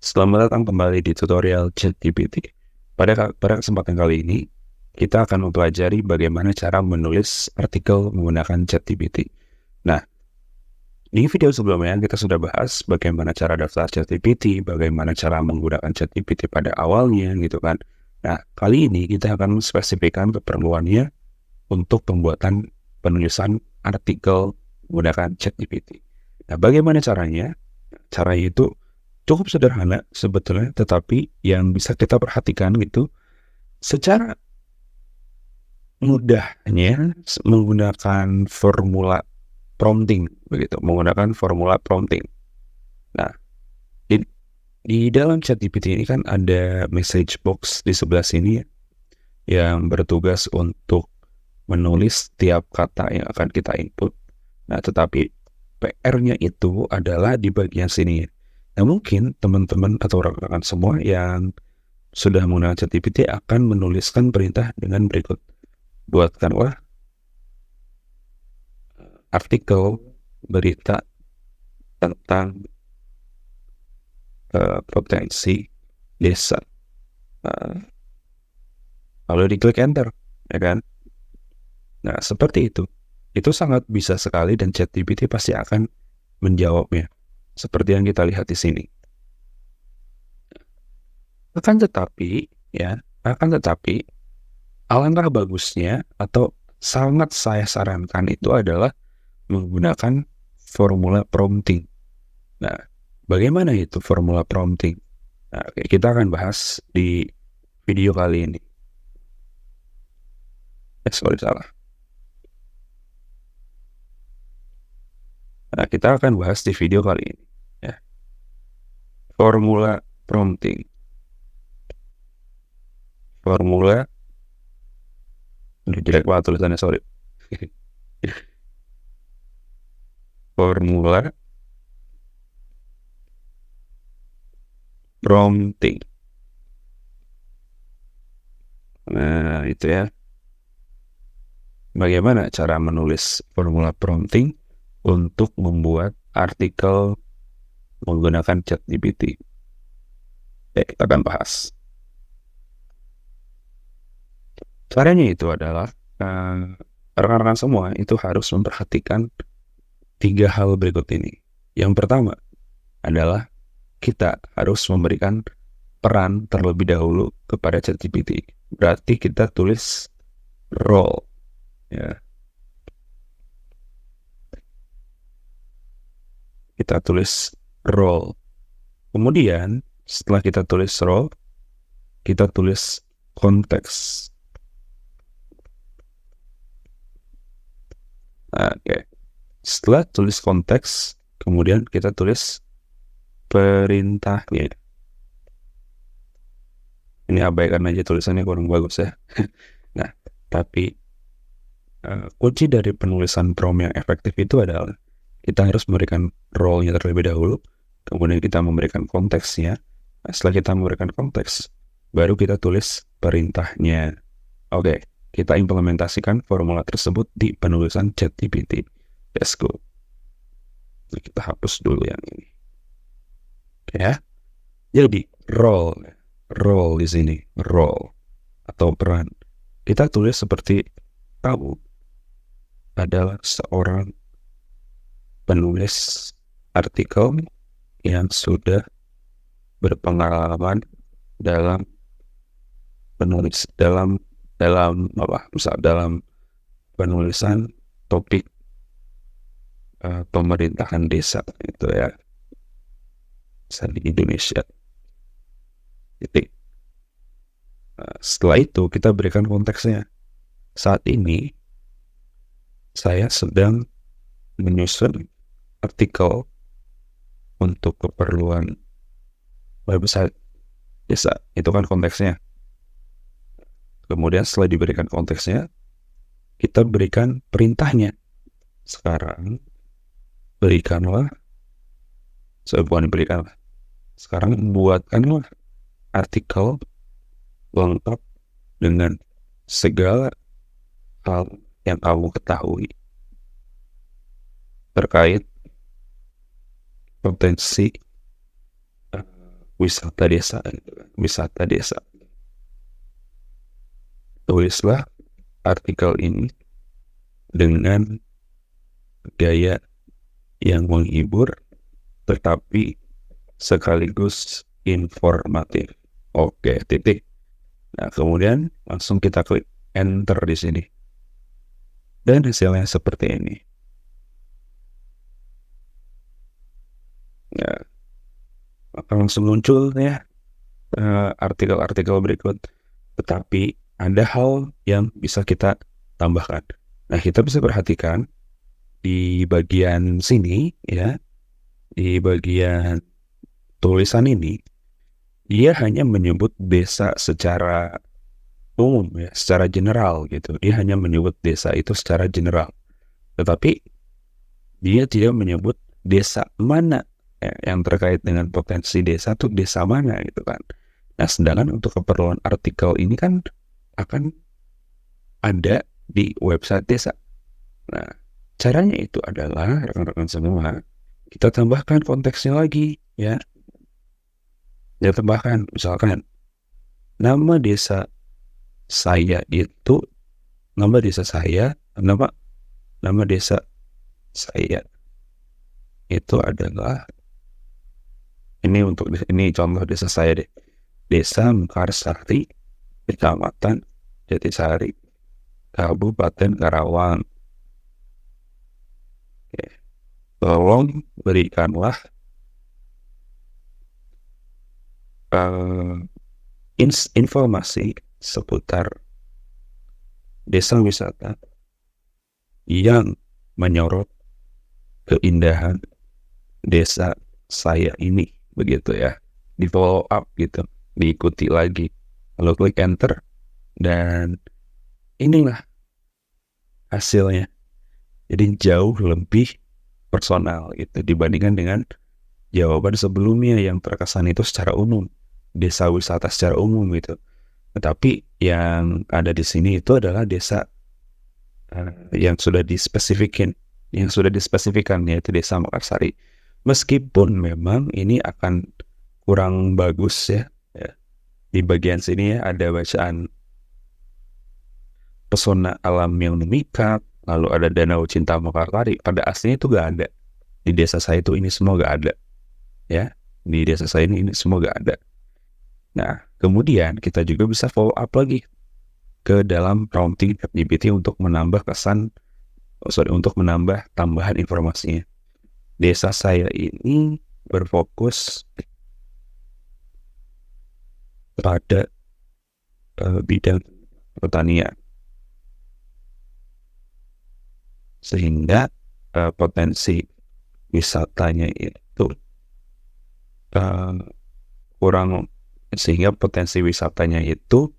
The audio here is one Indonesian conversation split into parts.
Selamat datang kembali di tutorial ChatGPT. Pada kesempatan kali ini, kita akan mempelajari bagaimana cara menulis artikel menggunakan ChatGPT. Nah, di video sebelumnya kita sudah bahas bagaimana cara daftar ChatGPT, bagaimana cara menggunakan ChatGPT pada awalnya gitu kan. Nah, kali ini kita akan spesifikkan keperluannya untuk pembuatan penulisan artikel menggunakan ChatGPT. Nah, bagaimana caranya? Caranya itu cukup sederhana sebetulnya, tetapi yang bisa kita perhatikan gitu, secara mudahnya menggunakan formula prompting, begitu, menggunakan formula prompting. Nah, di, di dalam ChatGPT ini kan ada message box di sebelah sini ya, yang bertugas untuk menulis tiap kata yang akan kita input. Nah, tetapi PR-nya itu adalah di bagian sini. Nah, mungkin teman-teman atau rekan-rekan semua yang sudah menggunakan ChatGPT akan menuliskan perintah dengan berikut. Buatkanlah artikel berita tentang potensi desa. Lalu diklik enter, ya kan? Nah, seperti itu. Itu sangat bisa sekali dan ChatGPT pasti akan menjawabnya. Seperti yang kita lihat di sini. Akan tetapi, alangkah bagusnya atau sangat saya sarankan itu adalah menggunakan formula prompting. Nah, bagaimana itu formula prompting? Nah, kita akan bahas di video kali ini. Salah. Nah, kita akan bahas di video kali ini. Ya. Formula prompting. Jelek banget tulisannya, sorry. Formula prompting. Nah, itu ya. Bagaimana cara menulis formula prompting untuk membuat artikel menggunakan ChatGPT? Kita akan bahas. Caranya itu adalah rekan-rekan semua itu harus memperhatikan 3 hal berikut ini. Yang pertama adalah kita harus memberikan peran terlebih dahulu kepada ChatGPT. Berarti kita tulis role, ya. Kita tulis role. Kemudian setelah kita tulis role, kita tulis konteks. Oke. Setelah tulis konteks, kemudian kita tulis perintahnya. Ini abaikan aja tulisannya, kurang bagus ya. Nah, tapi kunci dari penulisan prompt yang efektif itu adalah kita harus memberikan role-nya terlebih dahulu, kemudian kita memberikan konteksnya. Nah, setelah kita memberikan konteks, baru kita tulis perintahnya. Oke, kita implementasikan formula tersebut di penulisan ChatGPT. Let's go. Nah, kita hapus dulu yang ini. Ya. Jadi role di sini, role atau peran. Kita tulis seperti kamu adalah seorang penulis artikel yang sudah berpengalaman dalam penulisan topik pemerintahan desa itu ya, di Indonesia. Jadi setelah itu kita berikan konteksnya. Saat ini saya sedang menyusun artikel untuk keperluan website desa. Itu kan konteksnya. Kemudian setelah diberikan konteksnya, kita berikan perintahnya. Sekarang sekarang buatkanlah artikel lengkap dengan segala hal yang kamu ketahui terkait potensi wisata desa, wisata desa. Tulislah artikel ini dengan gaya yang menghibur tetapi sekaligus informatif. Oke, titik. Nah, kemudian langsung kita klik enter di sini. Dan hasilnya seperti ini. Nah, akan langsung muncul ya artikel-artikel berikut. Tetapi ada hal yang bisa kita tambahkan. Nah, kita bisa perhatikan di bagian sini ya, di bagian tulisan ini, dia hanya menyebut desa secara umum ya, secara general gitu. Dia hanya menyebut desa itu secara general. Tetapi dia tidak menyebut desa mana ya, yang terkait dengan potensi desa tuh desa mana gitu kan. Nah, sedangkan untuk keperluan artikel ini kan akan ada di website desa. Nah, caranya itu adalah rekan-rekan semua, kita tambahkan konteksnya lagi ya. Ya, tambahkan misalkan nama desa saya itu, nama desa saya, nama desa saya itu adalah ini contoh desa saya deh. Desa Mekarsari, Kecamatan Jatisari, Kabupaten Karawang. Oke. Tolong berikanlah informasi seputar desa wisata yang menyorot keindahan desa saya ini, begitu ya. Di follow up gitu, diikuti lagi, lalu klik enter, dan inilah hasilnya. Jadi jauh lebih personal gitu dibandingkan dengan jawaban sebelumnya yang terkesan itu secara umum, desa wisata secara umum gitu. Tetapi yang ada di sini itu adalah desa yang sudah dispesifikkan, yaitu desa Mekarsari. Meskipun memang ini akan kurang bagus ya. Di bagian sini ya ada bacaan pesona alam yang memikat, lalu ada danau cinta Mekarsari. Pada aslinya itu gak ada. Di desa saya itu ini semua gak ada. Ya, di desa saya ini semua gak ada. Nah, kemudian kita juga bisa follow up lagi ke dalam prompting ChatGPT untuk menambah untuk menambah tambahan informasinya. Desa saya ini berfokus pada bidang pertanian, sehingga potensi wisatanya itu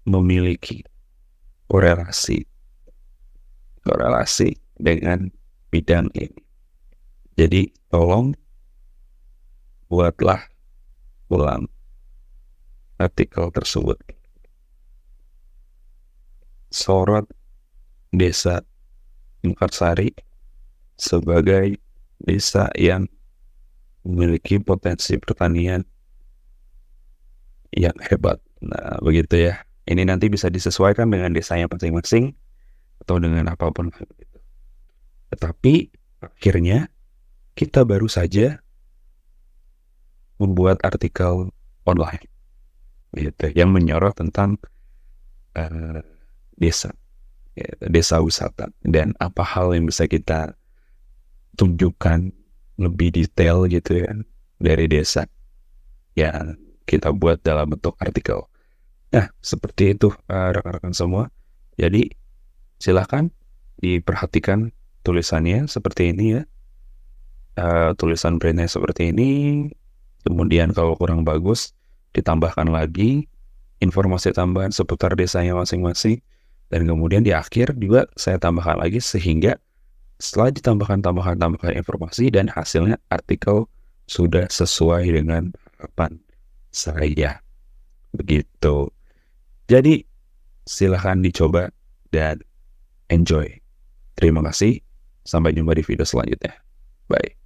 memiliki korelasi dengan bidang ini. Jadi tolong buatlah ulang artikel tersebut. Sorot desa Mekarsari sebagai desa yang memiliki potensi pertanian yang hebat. Nah, begitu ya. Ini nanti bisa disesuaikan dengan desanya masing-masing atau dengan apapun. Tetapi akhirnya kita baru saja membuat artikel online gitu, yang menyorot tentang desa wisata dan apa hal yang bisa kita tunjukkan lebih detail gitu ya dari desa yang kita buat dalam bentuk artikel. Nah, seperti itu rekan-rekan semua. Jadi silakan diperhatikan tulisannya seperti ini ya. Tulisan brandnya seperti ini. Kemudian kalau kurang bagus ditambahkan lagi informasi tambahan seputar desanya masing-masing. Dan kemudian di akhir juga saya tambahkan lagi sehingga setelah ditambahkan informasi dan hasilnya artikel sudah sesuai dengan harapan saya. Begitu. Jadi silahkan dicoba dan enjoy. Terima kasih. Sampai jumpa di video selanjutnya. Bye.